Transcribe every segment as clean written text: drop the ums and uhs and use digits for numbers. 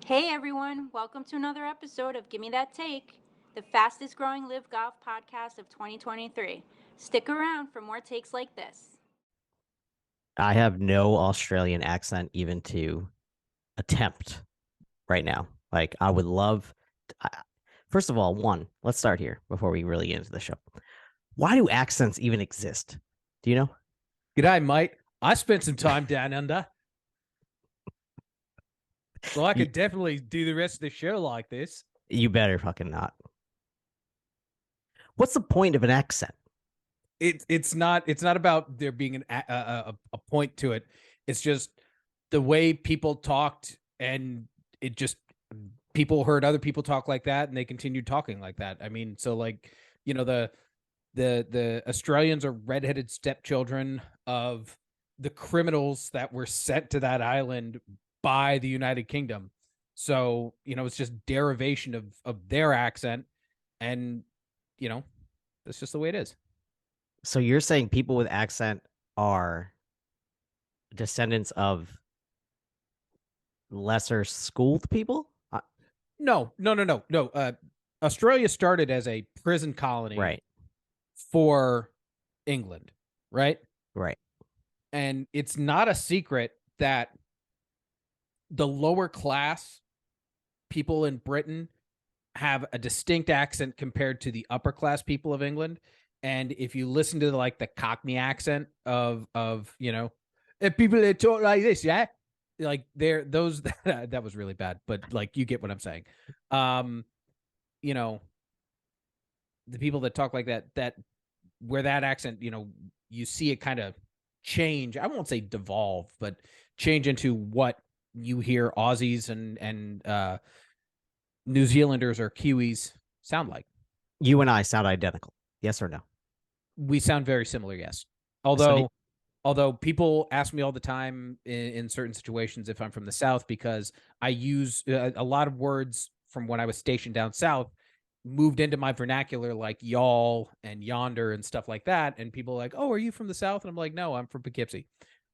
Hey everyone, welcome to another episode of Gimme That Take, the fastest growing LIV Golf podcast of 2023. Stick around for more takes like this. I have no Australian accent even to attempt right now. Like, I would love. First of all, let's start here before we really get into the show. Why do accents even exist? Do you know? G'day, mate. I spent some time down under. So I You, could definitely do the rest of the show like this. you better fucking not. What's the point of an accent? It's not about there being a point to it. It's just the way people talked, and it just people heard other people talk like that, and they continued talking like that. I mean, so like the Australians are redheaded stepchildren of the criminals that were sent to that island by the United Kingdom. So, it's just derivation of their accent. And, that's just the way it is. So you're saying people with accent are descendants of lesser schooled people? No. Australia started as a prison colony Right. for England, right? Right. And it's not a secret that the lower class people in Britain have a distinct accent compared to the upper class people of England. And if you listen to the Cockney accent of people that talk like this, yeah, like they're those that was really bad, but like you get what I'm saying. You know, the people that talk like that where that accent, you see it kind of change. I won't say devolve, but change into what you hear Aussies and New Zealanders or Kiwis sound like. You and I sound identical. Yes or no? We sound very similar, yes. So Although people ask me all the time in certain situations if I'm from the South, because I use a lot of words from when I was stationed down south moved into my vernacular, like y'all and yonder and stuff like that. And people are like, "Oh, are you from the South?" And I'm like, "No, I'm from Poughkeepsie."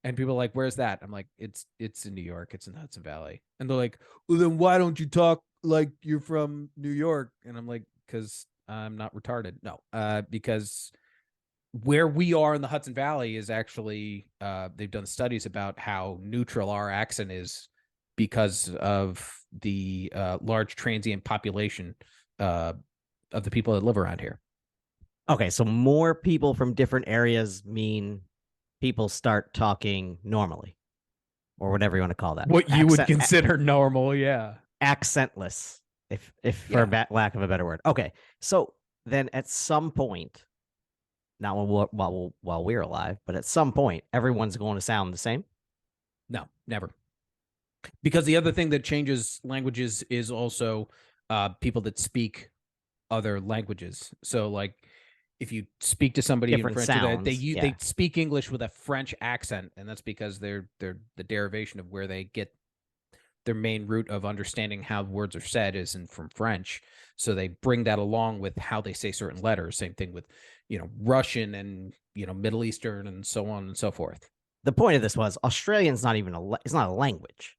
And people are like, "Where's that?" I'm like, "It's in New York. It's in the Hudson Valley." And they're like, "Well, then why don't you talk like you're from New York?" And I'm like, "Because I'm not retarded." No, because where we are in the Hudson Valley is actually they've done studies about how neutral our accent is because of the large transient population of the people that live around here. Okay, so more people from different areas mean people start talking normally, or whatever you want to call that. What you would consider normal, yeah. Accentless, if for Yeah. lack of a better word. Okay, so then at some point, not while we're alive, but at some point, everyone's going to sound the same. No, never. Because the other thing that changes languages is also people that speak other languages. So like if you speak to somebody Different in French, sounds, they speak English with a French accent, and that's because they're the derivation of where they get their main root of understanding how words are said is from French. So they bring that along with how they say certain letters. Same thing with, Russian and, Middle Eastern and so on and so forth. The point of this was Australian's not even it's not a language.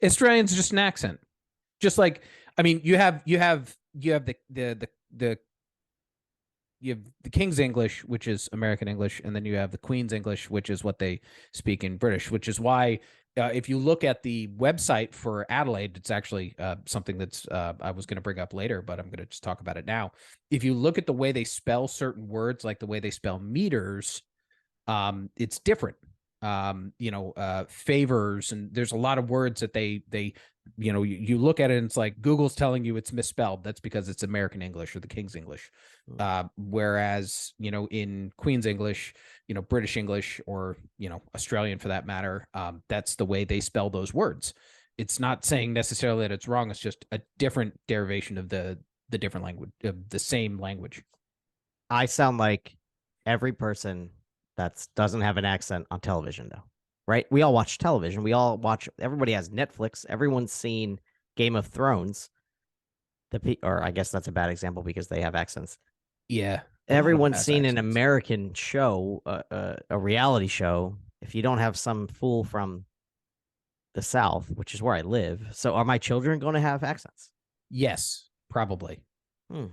Australian's just an accent. Just like, I mean, you have the you have the King's English, which is American English, and then you have the Queen's English, which is what they speak in British, which is why if you look at the website for Adelaide, it's actually something that's I was going to bring up later, but I'm going to just talk about it now. If you look at the way they spell certain words, like the way they spell meters, it's different. Favors, and there's a lot of words that they you look at it and it's like Google's telling you it's misspelled. That's because it's American English or the King's English. Whereas, in Queen's English, British English, or, Australian for that matter, that's the way they spell those words. It's not saying necessarily that it's wrong. It's just a different derivation of the different language, of the same language. I sound like every person that doesn't have an accent on television, though, right? We all watch television. Everybody has Netflix. Everyone's seen Game of Thrones. Or I guess that's a bad example because they have accents. Yeah. Everyone's seen an American show, a reality show. If you don't have some fool from the South, which is where I live. So are my children going to have accents? Yes, probably. Hmm.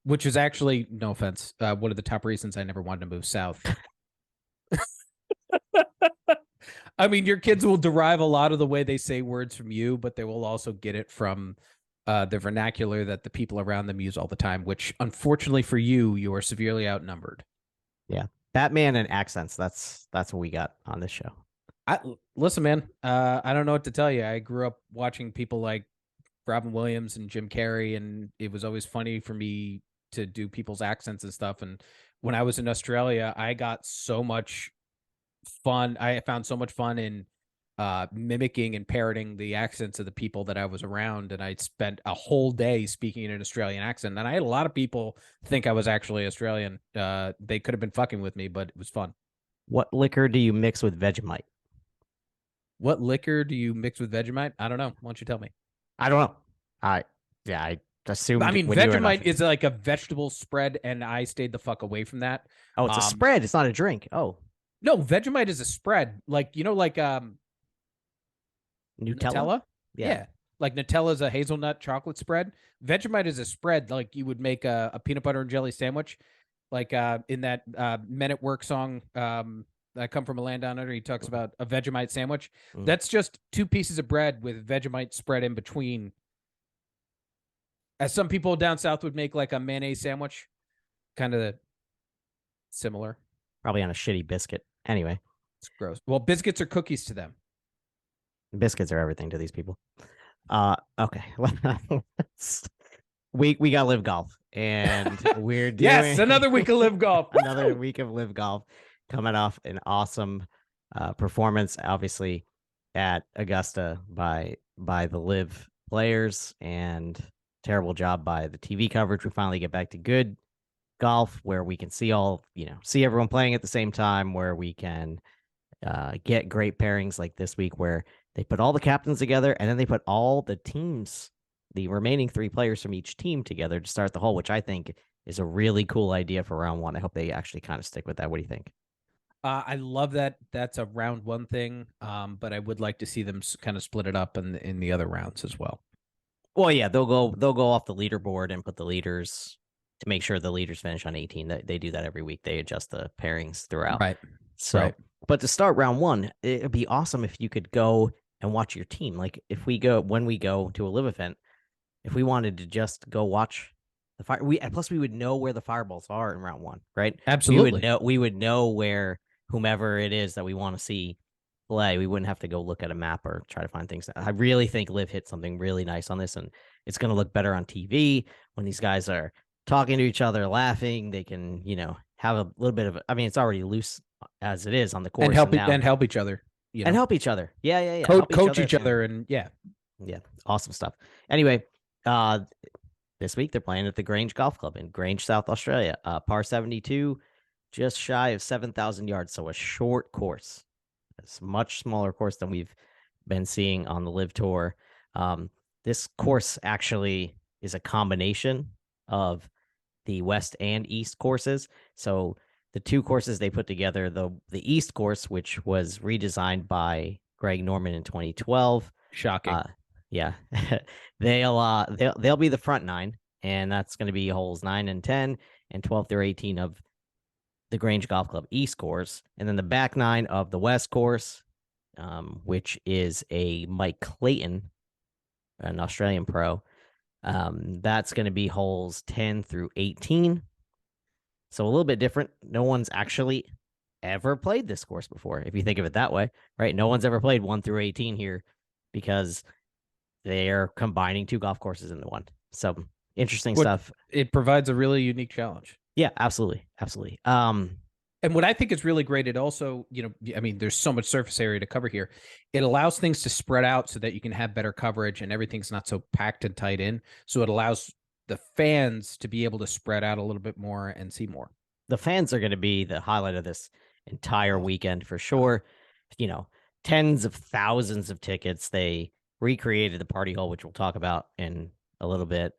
Which is actually, no offense, one of the top reasons I never wanted to move south. I mean, your kids will derive a lot of the way they say words from you, but they will also get it from the vernacular that the people around them use all the time, which unfortunately for you, you are severely outnumbered. Yeah. Batman and accents. That's what we got on this show. Listen, man, I don't know what to tell you. I grew up watching people like Robin Williams and Jim Carrey, and it was always funny for me to do people's accents and stuff. And when I was in Australia, I got so much fun. I found so much fun in mimicking and parroting the accents of the people that I was around. And I spent a whole day speaking in an Australian accent. And I had a lot of people think I was actually Australian. They could have been fucking with me, but it was fun. What liquor do you mix with Vegemite? What liquor do you mix with Vegemite? I don't know. Why don't you tell me? I don't know. I assumed. I mean, when you were Vegemite enough- is like a vegetable spread, and I stayed the fuck away from that. Oh, it's a spread. It's not a drink. Oh, No, Vegemite is a spread. Like, like Nutella? Yeah. Like Nutella is a hazelnut chocolate spread. Vegemite is a spread. Like you would make a peanut butter and jelly sandwich. Like in that Men at Work song, I Come From a Land Down Under, he talks about a Vegemite sandwich. Mm. That's just 2 pieces of bread with Vegemite spread in between. As some people down south would make like a mayonnaise sandwich. Kind of similar. Probably on a shitty biscuit. Anyway, It's gross. Well, biscuits are cookies to them. biscuits are everything to these people. Okay. we got LIV Golf, and we're doing Yes, another week of LIV Golf. another week of LIV Golf, coming off an awesome performance, obviously at Augusta by the LIV players, and terrible job by the TV coverage. We finally get back to good golf where we can see everyone playing at the same time, where we can get great pairings like this week where they put all the captains together and then they put all the teams, the remaining 3 players from each team together to start the hole, which I think is a really cool idea for round 1. I hope they actually kind of stick with that. What do you think? I love that. That's a round 1 thing, but I would like to see them kind of split it up in the other rounds as well. Well, yeah, they'll go off the leaderboard and put the leaders to make sure the leaders finish on 18. They do that every week. They adjust the pairings throughout. Right. So, right. But to start round 1, it'd be awesome if you could go and watch your team. Like when we go to a LIV event, if we wanted to just go watch the fire, we would know where the fireballs are in round 1, right? Absolutely. We would know where whomever it is that we want to see play. We wouldn't have to go look at a map or try to find things. I really think LIV hit something really nice on this, and it's going to look better on TV when these guys are talking to each other, laughing. They can, have a little bit of. I mean, it's already loose as it is on the course, and help each other. And help each other. Yeah. Coach each other, and yeah, awesome stuff. Anyway, this week they're playing at the Grange Golf Club in Grange, South Australia. Par 72, just shy of 7,000 yards, so a short course. It's a much smaller course than we've been seeing on the LIV Tour. This course actually is a combination of the West and East courses. So the 2 courses they put together, the East course, which was redesigned by Greg Norman in 2012. Shocking. Yeah, they'll be the front 9, and that's going to be holes 9 and 10 and 12 through 18 of the Grange Golf Club East course, and then the back 9 of the West course, which is a Mike Clayton, an Australian pro. That's going to be holes 10 through 18. So a little bit different. No one's actually ever played this course before, if you think of it that way, right? No one's ever played 1 through 18 here because they're combining 2 golf courses into one. So interesting stuff. It provides a really unique challenge. Yeah, absolutely. And what I think is really great, it also, I mean, there's so much surface area to cover here. It allows things to spread out so that you can have better coverage and everything's not so packed and tight in. So it allows the fans to be able to spread out a little bit more and see more. The fans are going to be the highlight of this entire weekend for sure. Tens of thousands of tickets. They recreated the party hall, which we'll talk about in a little bit.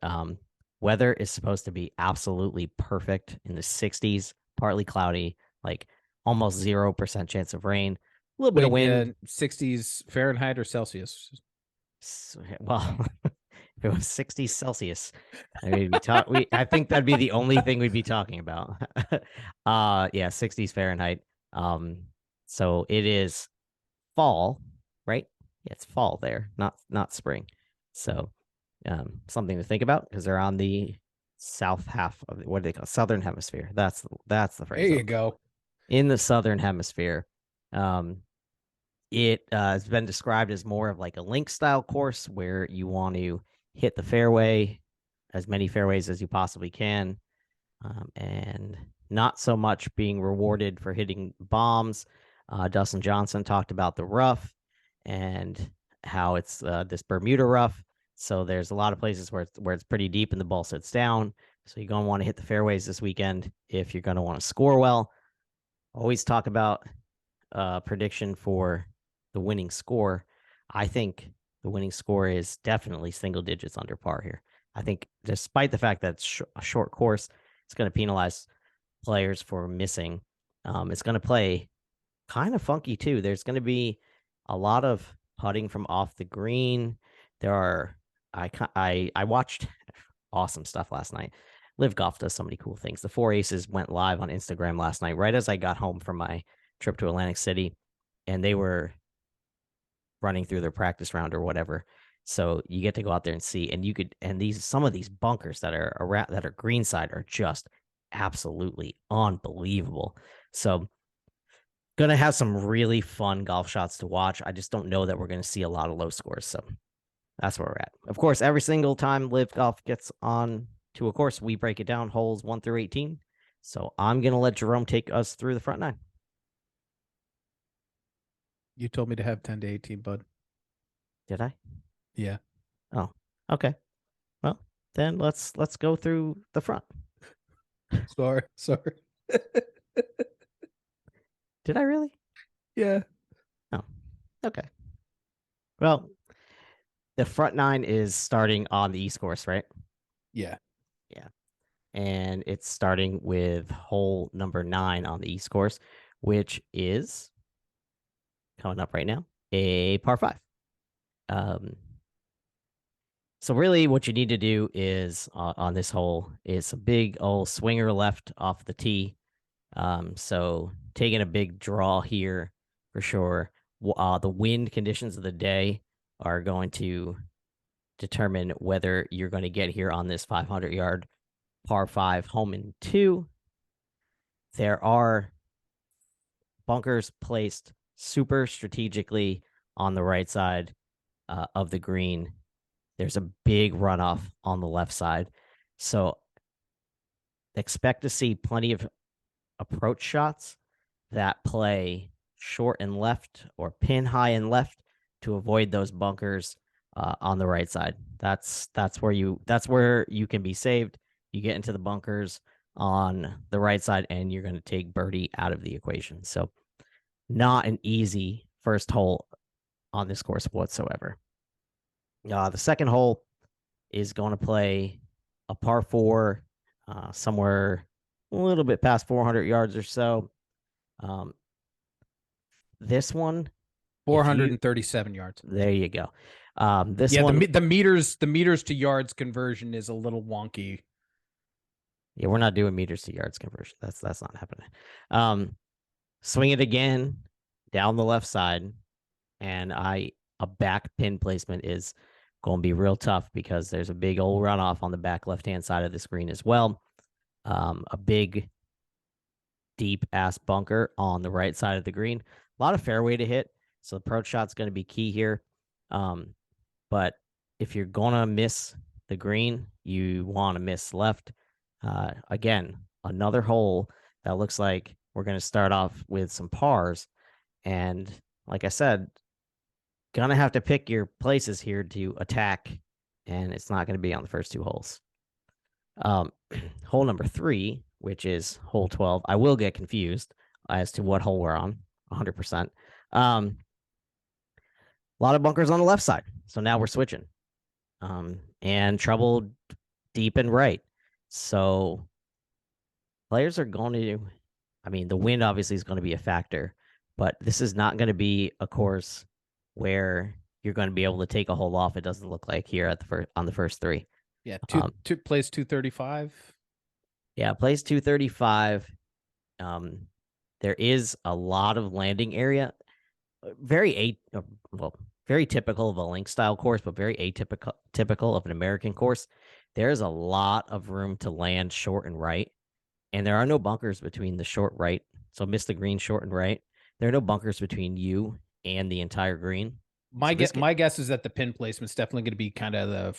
Weather is supposed to be absolutely perfect in the 60s, partly cloudy, like almost 0% chance of rain. little bit of Wait, wind. 60s Fahrenheit or Celsius? Well, if it was 60 Celsius, we'd be I think that'd be the only thing we'd be talking about. Yeah, 60s Fahrenheit. So it is fall, right? Yeah, it's fall there, not spring. So, something to think about because they're on the south half of what do they call southern hemisphere. That's the phrase. There you go. In the southern hemisphere. It has been described as more of like a link style course where you want to hit the fairway, as many fairways as you possibly can, and not so much being rewarded for hitting bombs. Dustin Johnson talked about the rough and how it's this Bermuda rough. So there's a lot of places where it's pretty deep and the ball sits down. So you're going to want to hit the fairways this weekend if you're going to want to score well. Always talk about prediction for the winning score. I think the winning score is definitely single digits under par here. I think despite the fact that it's a short course, it's going to penalize players for missing. It's going to play kind of funky too. There's going to be a lot of putting from off the green. I watched awesome stuff last night. LIV Golf does so many cool things. The Four Aces went live on Instagram last night, right as I got home from my trip to Atlantic City, and they were running through their practice round or whatever. So you get to go out there and see, and some of these bunkers that are around that are greenside are just absolutely unbelievable. So gonna have some really fun golf shots to watch. I just don't know that we're gonna see a lot of low scores. So that's where we're at. Of course, every single time LIV Golf gets on to a course, we break it down holes 1 through 18. So I'm gonna let Jerome take us through the front 9. You told me to have 10 to 18, bud. Did I? Yeah. Oh, okay. Well, then let's go through the front. Sorry. Did I really? Yeah. Oh, okay. Well, the front 9 is starting on the East course, right? Yeah. Yeah. And it's starting with hole number 9 on the East course, which is coming up right now, a par 5. So really what you need to do is on this hole is a big old swinger left off the tee. So taking a big draw here for sure. The wind conditions of the day are going to determine whether you're going to get here on this 500-yard par 5 home in 2. There are bunkers placed super strategically on the right side of the green. There's a big runoff on the left side. So expect to see plenty of approach shots that play short and left or pin high and left to avoid those bunkers on the right side. That's where you can be saved. You get into the bunkers on the right side and you're going to take birdie out of the equation. So not an easy first hole on this course whatsoever. The second hole is going to play a par 4 somewhere a little bit past 400 yards or so. This one, 437 yards. There you go. The meters to yards conversion is a little wonky. Yeah, we're not doing meters to yards conversion. That's not happening. Swing it again down the left side, and a back pin placement is going to be real tough because there's a big old runoff on the back left-hand side of the screen as well. A big, deep-ass bunker on the right side of the green. A lot of fairway to hit, so the approach shot's going to be key here. But if you're going to miss the green, you want to miss left. Again, another hole that looks like we're going to start off with some pars. And like I said, going to have to pick your places here to attack, and it's not going to be on the first 2 holes. Hole number 3, which is hole 12. I will get confused as to what hole we're on, 100%. A lot of bunkers on the left side. So now we're switching. And trouble deep and right. So players are going to, the wind obviously is going to be a factor, but this is not going to be a course where you're going to be able to take a hole off. It doesn't look like here at the on the first three. Yeah, two plays 235. Yeah, plays 235. There is a lot of landing area. Very typical of a link style course, but very typical of an American course. There's a lot of room to land short and right, and there are no bunkers between the short right. So miss the green short and right. There are no bunkers between you and the entire green. My guess is that the pin placement's definitely going to be kind of the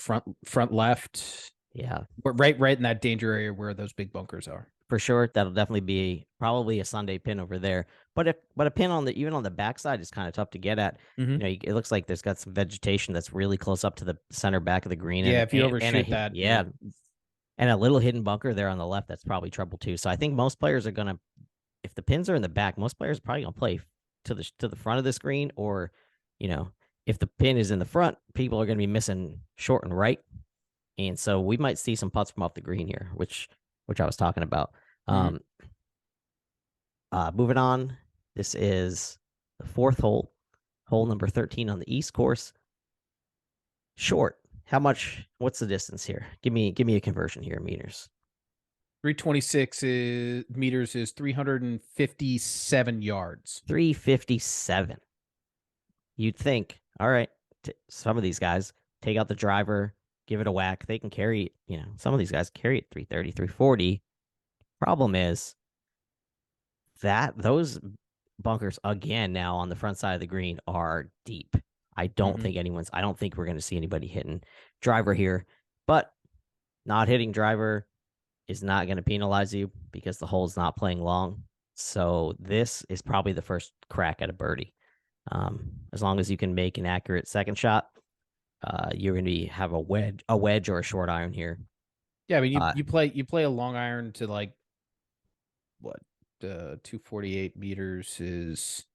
front left. Yeah, right in that danger area where those big bunkers are. For sure, that'll definitely be probably a Sunday pin over there. But a pin on even on the backside is kind of tough to get at. Mm-hmm. It looks like there's got some vegetation that's really close up to the center back of the green. Yeah, if you overshoot that, yeah, and a little hidden bunker there on the left, that's probably trouble too. So I think most players are gonna, if the pins are in the back, most players are probably gonna play to the front of the screen, or if the pin is in the front, people are gonna be missing short and right, and so we might see some putts from off the green here, which I was talking about. Moving on, this is the fourth hole number 13 on the East course. Short. What's the distance here? Give me a conversion here in meters. 326 meters is 357 yards. 357. You'd think, all right, some of these guys take out the driver, give it a whack. They can carry, some of these guys carry it 330, 340. Problem is that those bunkers again now on the front side of the green are deep. I don't think we're going to see anybody hitting driver here, but not hitting driver is not going to penalize you because the hole's not playing long. So this is probably the first crack at a birdie. As long as you can make an accurate second shot, you're going to have a wedge or a short iron here. Yeah, I mean you play a long iron to like what 248 meters is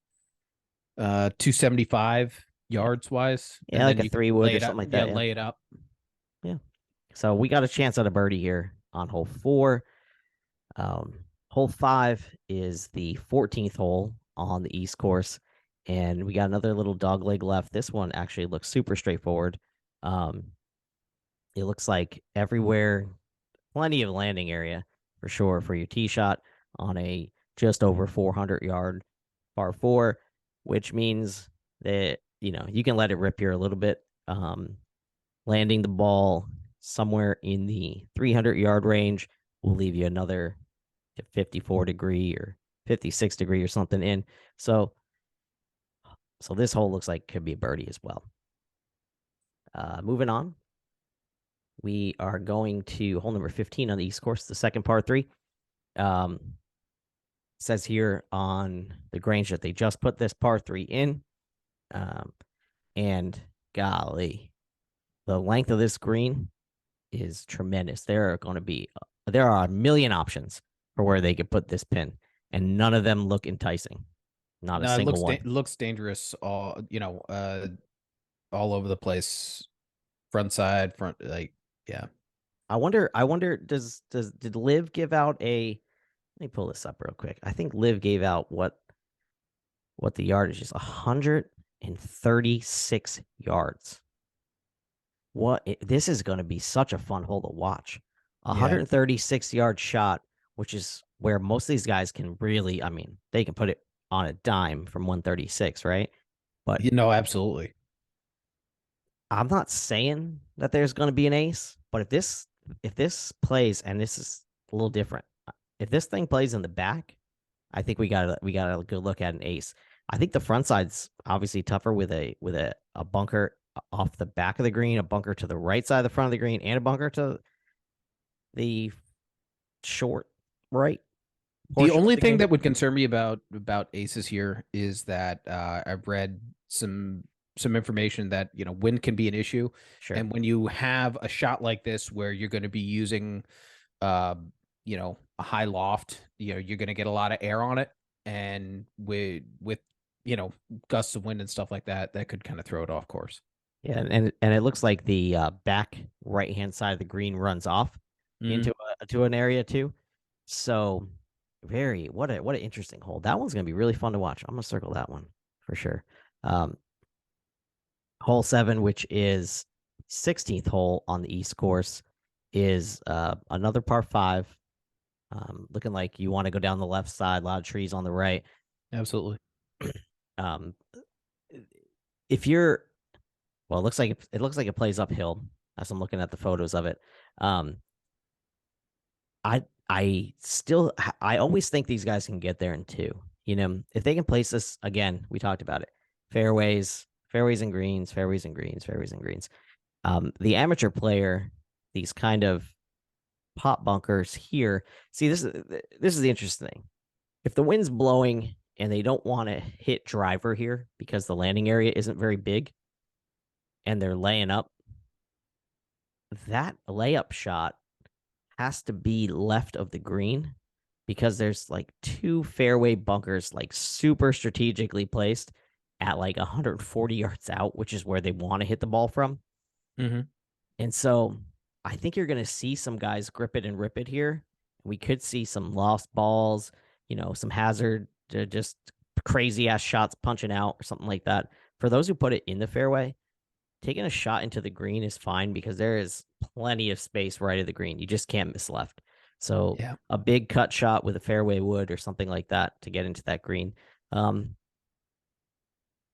275 yards wise. Yeah, like a 3-wood or something like that. Yeah, lay it up. Yeah. So we got a chance at a birdie here on hole 4. Hole 5 is the 14th hole on the East course, and we got another little dog leg left. This one actually looks super straightforward. It looks like everywhere, plenty of landing area for sure for your tee shot on a just over 400-yard par 4, which means that you can let it rip here a little bit. Landing the ball somewhere in the 300-yard range will leave you another 54-degree or 56-degree or something in. So this hole looks like could be a birdie as well. Moving on, we are going to hole number 15 on the East course, the second par 3. Says here on the Grange that they just put this par 3 in. And golly, the length of this green is tremendous. There are a million options for where they could put this pin, and none of them look enticing. Not a single one. It looks dangerous. All over the place. Front side, yeah. I wonder. Did LIV give out a? Let me pull this up real quick. I think LIV gave out what the yardage is. 136 yards. This is going to be such a fun hole to watch. 136-yard shot, which is where most of these guys can really, they can put it on a dime from 136, right? But absolutely. I'm not saying that there's going to be an ace, but if this plays, and this is a little different, if this thing plays in the back, I think we got a good look at an ace. I think the front side's obviously tougher with a bunker off the back of the green, a bunker to the right side of the front of the green, and a bunker to the short right. The only thing that would concern me about aces here is that I've read some information that wind can be an issue. Sure. And when you have a shot like this where you're going to be using a high loft, you're going to get a lot of air on it, and with gusts of wind and stuff like that could kind of throw it off course. Yeah, and it looks like the back right hand side of the green runs off into an area too. So what an interesting hole. That one's gonna be really fun to watch. I'm gonna circle that one for sure. Hole 7, which is 16th hole on the East course, is another par 5. Looking like you want to go down the left side, a lot of trees on the right. Absolutely. If you're, well, it looks like it plays uphill as I'm looking at the photos of it. I always think these guys can get there in 2. You know, if they can place this again, we talked about it. Fairways and greens, fairways and greens, fairways and greens. The amateur player, these kind of pop bunkers here. See, this is the interesting thing. If the wind's blowing and they don't want to hit driver here because the landing area isn't very big and they're laying up, that layup shot has to be left of the green because there's like 2 fairway bunkers, like super strategically placed at like 140 yards out, which is where they want to hit the ball from. Mm-hmm. And so I think you're going to see some guys grip it and rip it here. We could see some lost balls, you know, some hazard, just crazy ass shots punching out or something like that. For those who put it in the fairway, taking a shot into the green is fine because there is plenty of space right of the green. You just can't miss left. So a big cut shot with a fairway wood or something like that to get into that green.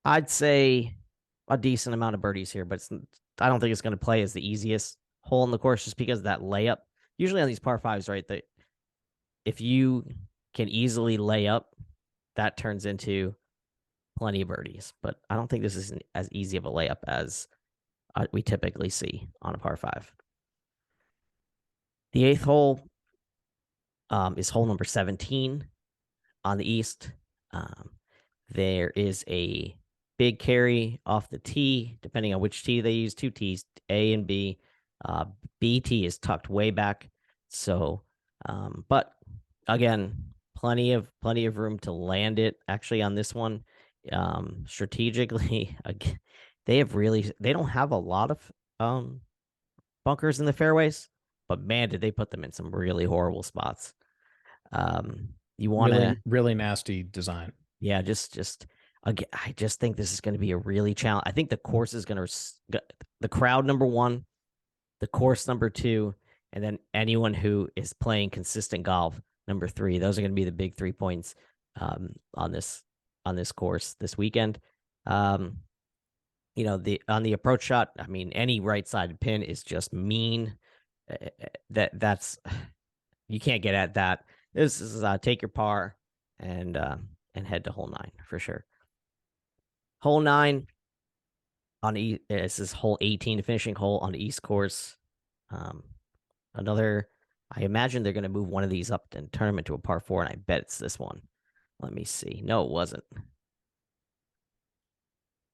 I'd say a decent amount of birdies here, but I don't think it's going to play as the easiest hole in the course just because of that layup. Usually on these par 5s, right, that if you can easily lay up, that turns into plenty of birdies. But I don't think this is as easy of a layup as we typically see on a par 5. The 8th hole is hole number 17 on the East. There is a big carry off the tee, depending on which tee they use, 2 tees, A and B. B tee is tucked way back. So, but again, plenty of room to land it. Actually, on this one, strategically, again, they don't have a lot of bunkers in the fairways, but man, did they put them in some really horrible spots. You want to really nasty design. Yeah, again, I just think this is going to be a really challenge. I think the course is going to the crowd number 1, the course number 2, and then anyone who is playing consistent golf number 3. Those are going to be the big 3 points on this course this weekend. You know, on the approach shot, I mean, any right-sided pin is just mean. That's you can't get at that. This is take your par and head to hole 9 for sure. Hole 9 on this is hole 18, the finishing hole on the East course. I imagine they're going to move one of these up and turn them into a par 4, and I bet it's this one. Let me see. No, it wasn't.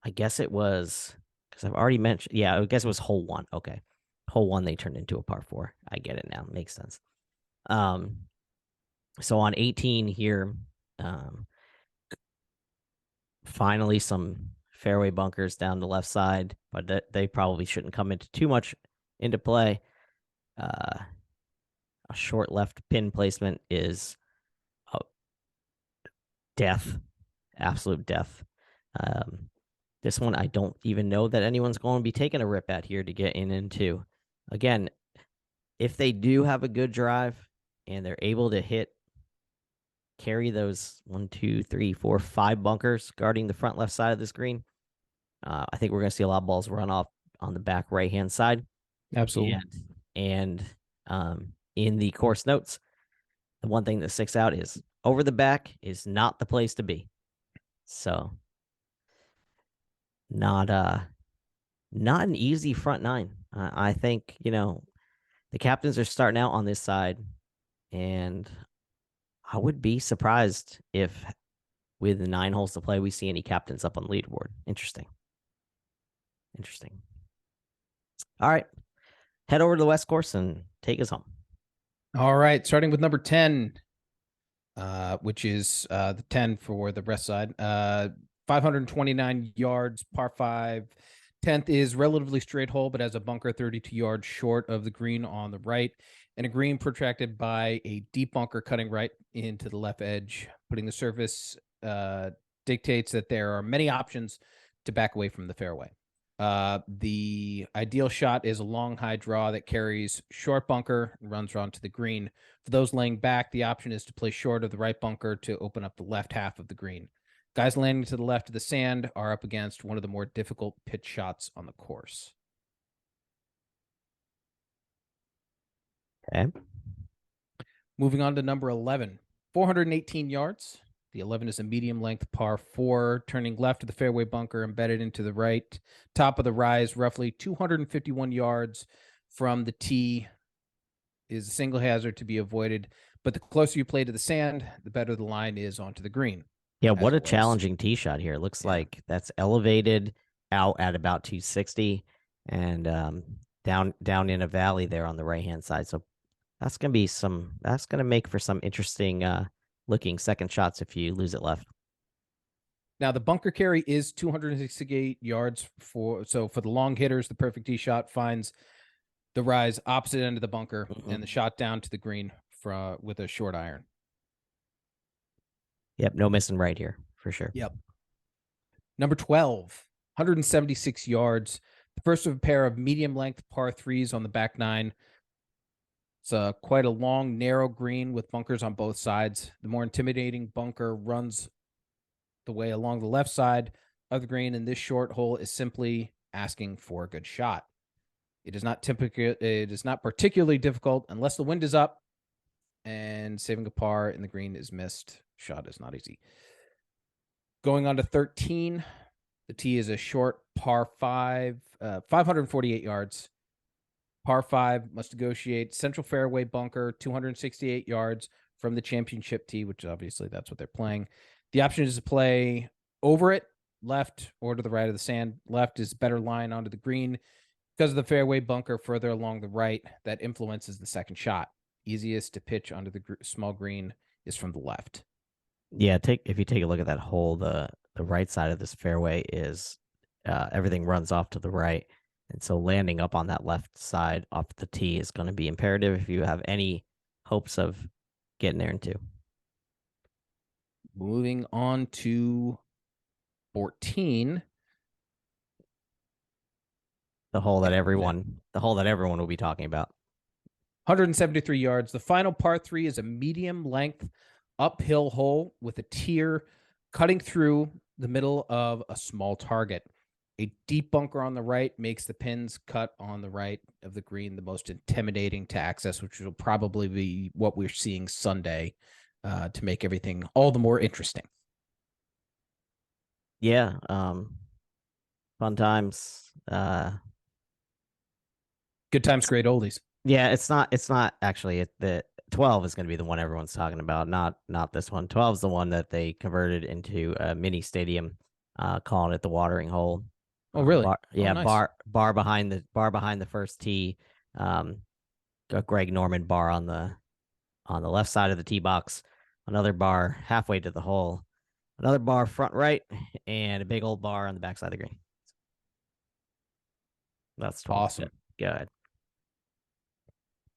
I guess it was, because I've already mentioned. Yeah, I guess it was hole 1. Okay, hole 1 they turned into a par 4. I get it now. Makes sense. So on 18 here, finally some fairway bunkers down the left side, but they probably shouldn't come into too much into play. A short left pin placement is death, absolute death. This one, I don't even know that anyone's going to be taking a rip at here to get in into. Again, if they do have a good drive and they're able to carry those 1, 2, 3, 4, 5 bunkers guarding the front left side of the screen, I think we're going to see a lot of balls run off on the back right-hand side. Absolutely. And in the course notes, the one thing that sticks out is over the back is not the place to be. So not an easy front 9. I think, you know, the captains are starting out on this side, and I would be surprised if with 9 holes to play, we see any captains up on the leaderboard. Interesting. All right. Head over to the West course and take us home. All right. Starting with number 10, which is the 10 for the rest side. 529 yards, par 5, 10th is relatively straight hole, but has a bunker 32 yards short of the green on the right, and a green protracted by a deep bunker cutting right into the left edge. Putting the surface dictates that there are many options to back away from the fairway. The ideal shot is a long high draw that carries short bunker and runs onto the green. For those laying back, the option is to play short of the right bunker to open up the left half of the green. Guys landing to the left of the sand are up against one of the more difficult pitch shots on the course. Okay. Moving on to number 11, 418 yards. The 11 is a medium length par 4, turning left of the fairway bunker, embedded into the right top of the rise, roughly 251 yards from the tee. Is a single hazard to be avoided, but the closer you play to the sand, the better the line is onto the green. Yeah, what a challenging tee shot here. It looks like that's elevated out at about 260 and down in a valley there on the right-hand side. So that's going to make for some interesting looking second shots if you lose it left. Now the bunker carry is 268 yards for the long hitters, the perfect tee shot finds the rise opposite end of the bunker and the shot down to the green with a short iron. Yep, no missing right here for sure. Yep. Number 12, 176 yards. The first of a pair of medium length par 3s on the back 9. It's quite a long, narrow green with bunkers on both sides. The more intimidating bunker runs the way along the left side of the green, and this short hole is simply asking for a good shot. It is not particularly difficult unless the wind is up, and saving a par in the green is missed. Shot is not easy. Going on to 13, the tee is a short par 5, 548 yards. Par 5 must negotiate central fairway bunker, 268 yards from the championship tee, which obviously that's what they're playing. The option is to play over it, left, or to the right of the sand. Left is better line onto the green because of the fairway bunker further along the right that influences the second shot. Easiest to pitch onto the small green is from the left. Yeah, if you take a look at that hole, the right side of this fairway is everything runs off to the right. And so landing up on that left side off the tee is going to be imperative if you have any hopes of getting there in 2. Moving on to 14. The hole that everyone will be talking about. 173 yards. The final par 3 is a medium length uphill hole with a tier cutting through the middle of a small target. A deep bunker on the right makes the pins cut on the right of the green the most intimidating to access, which will probably be what we're seeing Sunday to make everything all the more interesting. Yeah, fun times. Good times, great oldies. Yeah, it's not actually the 12 is going to be the one everyone's talking about, not this one. 12 is the one that they converted into a mini stadium, calling it the watering hole. Oh, really? Nice. bar behind the first tee. Got Greg Norman bar on the left side of the tee box. Another bar halfway to the hole. Another bar front right, and a big old bar on the back side of the green. That's 12. Awesome. Go ahead.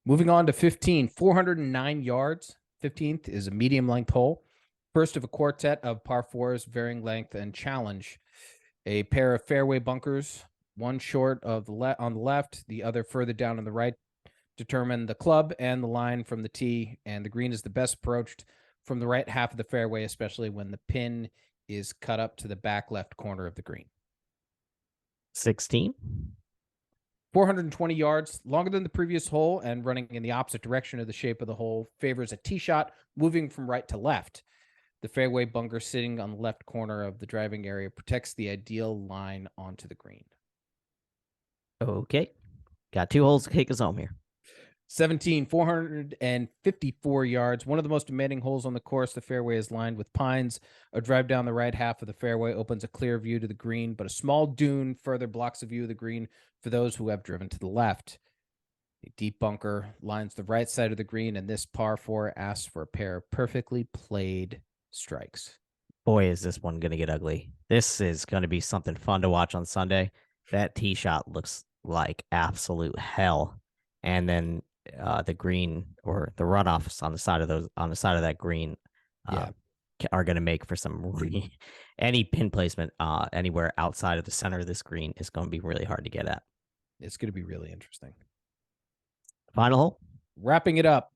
Moving on to 15, 409 yards. 15th is a medium length hole. First of a quartet of par 4s, varying length and challenge. A pair of fairway bunkers, one short of on the left, the other further down on the right, determine the club and the line from the tee, and the green is the best approached from the right half of the fairway, especially when the pin is cut up to the back left corner of the green. 16. 420 yards, longer than the previous hole, and running in the opposite direction of the shape of the hole, favors a tee shot moving from right to left. The fairway bunker sitting on the left corner of the driving area protects the ideal line onto the green. Okay. Got 2 holes to take us home here. 17, 454 yards. One of the most demanding holes on the course. The fairway is lined with pines. A drive down the right half of the fairway opens a clear view to the green, but a small dune further blocks the view of the green for those who have driven to the left. A deep bunker lines the right side of the green, and this par 4 asks for a pair of perfectly played strikes. Boy, is this one going to get ugly. This is going to be something fun to watch on Sunday. that tee shot looks like absolute hell. And then the green or the runoffs on the side of that green Yeah. are going to make for some any pin placement anywhere outside of the center of this green is going to be really hard to get at. It's going to be really interesting. Final hole. Wrapping it up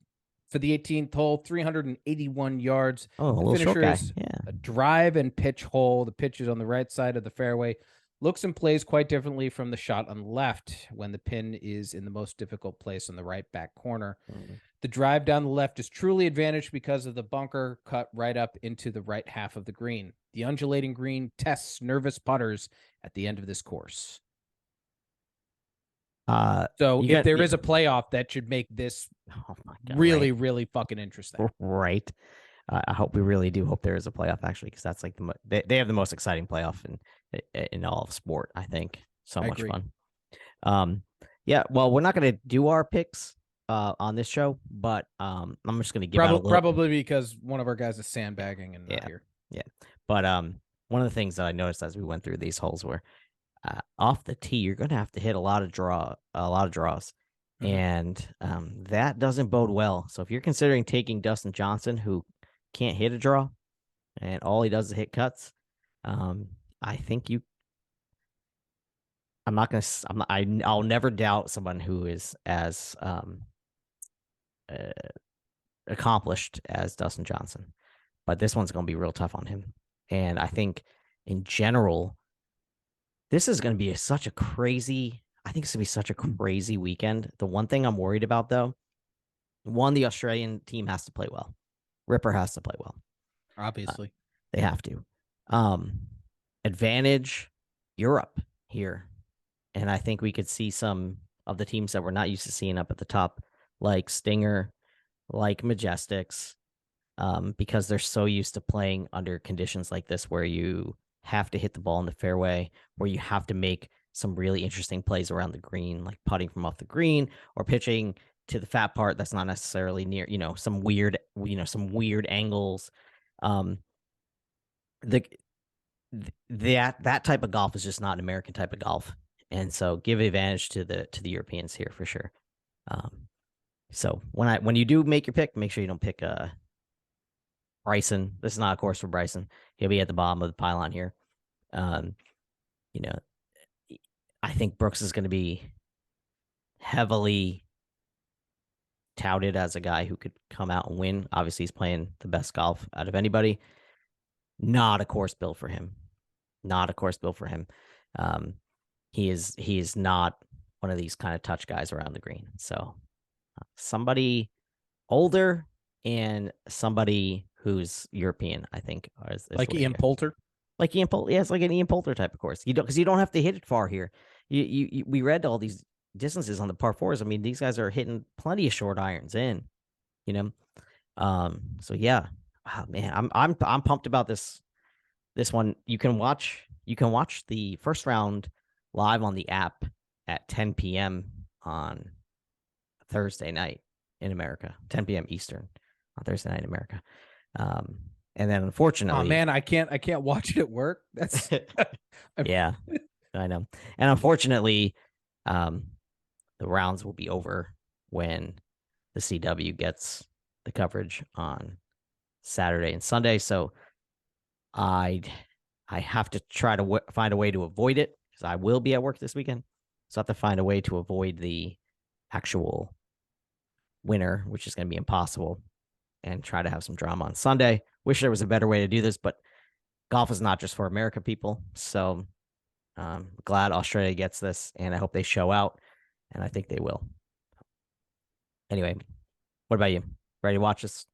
for the 18th hole, 381 yards. Oh, a The little short finisher guy. is Yeah. a drive and pitch hole. The pitch is on the right side of the fairway. Looks and plays quite differently from the shot on the left when the pin is in the most difficult place on the right back corner. Mhm. The drive down the left is truly advantaged because of the bunker cut right up into the right half of the green. The undulating green tests nervous putters at the end of this course. So if there is a playoff, that should make this really, really fucking interesting. Right. I hope we really do hope there is a playoff actually, because that's like they have the most exciting playoff in all of sport. I think so much fun. Yeah. Well, we're not going to do our picks on this show, but I'm just going to give out a little... probably because one of our guys is sandbagging and not here. Yeah. But one of the things that I noticed as we went through these holes were off the tee, you're going to have to hit a lot of draws, Mhm. and that doesn't bode well. So if you're considering taking Dustin Johnson, who can't hit a draw, and all he does is hit cuts, I think I'm not going to. I'll never doubt someone who is as accomplished as Dustin Johnson, but this one's going to be real tough on him. And I think in general, this is going to be such a crazy weekend. The one thing I'm worried about, though, the Australian team has to play well. Ripper has to play well. Obviously. They have to. Advantage Europe here. And I think we could see some of the teams that we're not used to seeing up at the top, like Stinger, like Majestics, because they're so used to playing under conditions like this where you have to hit the ball in the fairway, where you have to make some really interesting plays around the green, like putting from off the green or pitching to the fat part that's not necessarily near, some weird angles. That type of golf is just not an American type of golf. And so give advantage to the Europeans here for sure. So when you do make your pick, make sure you don't pick Bryson. This is not a course for Bryson. He'll be at the bottom of the pylon here. I think Brooks is going to be heavily touted as a guy who could come out and win. Obviously, he's playing the best golf out of anybody. Not a course built for him. He is not one of these kind of touch guys around the green. So somebody older and somebody who's European, I think, is like Ian Poulter. Like Ian Poulter, yeah, it's like an Ian Poulter type of course. Because you don't have to hit it far here. We read all these distances on the par fours. I mean, these guys are hitting plenty of short irons in, So yeah, man, I'm pumped about this one. You can watch the first round live on the app at 10 p.m. on Thursday night in America, 10 p.m. Eastern on Thursday night in America. And then unfortunately, oh man, I can't watch it at work. That's yeah, I know. And unfortunately, the rounds will be over when the CW gets the coverage on Saturday and Sunday. So I have to try to find a way to avoid it, because I will be at work this weekend. So I have to find a way to avoid the actual winner, which is going to be impossible, and try to have some drama on Sunday. Wish there was a better way to do this, but golf is not just for America people. So glad Australia gets this, and I hope they show out, and I think they will. Anyway, what about you? Ready to watch this?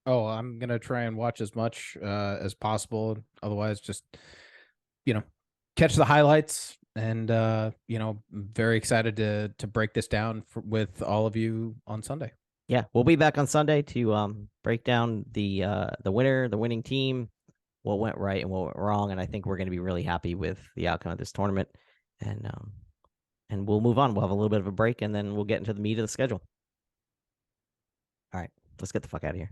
Oh, I'm going to try and watch as much as possible. Otherwise, just, catch the highlights. And, very excited to break this down with all of you on Sunday. Yeah, we'll be back on Sunday to break down the winner, the winning team, what went right and what went wrong. And I think we're going to be really happy with the outcome of this tournament. And we'll move on. We'll have a little bit of a break, and then we'll get into the meat of the schedule. All right, let's get the fuck out of here.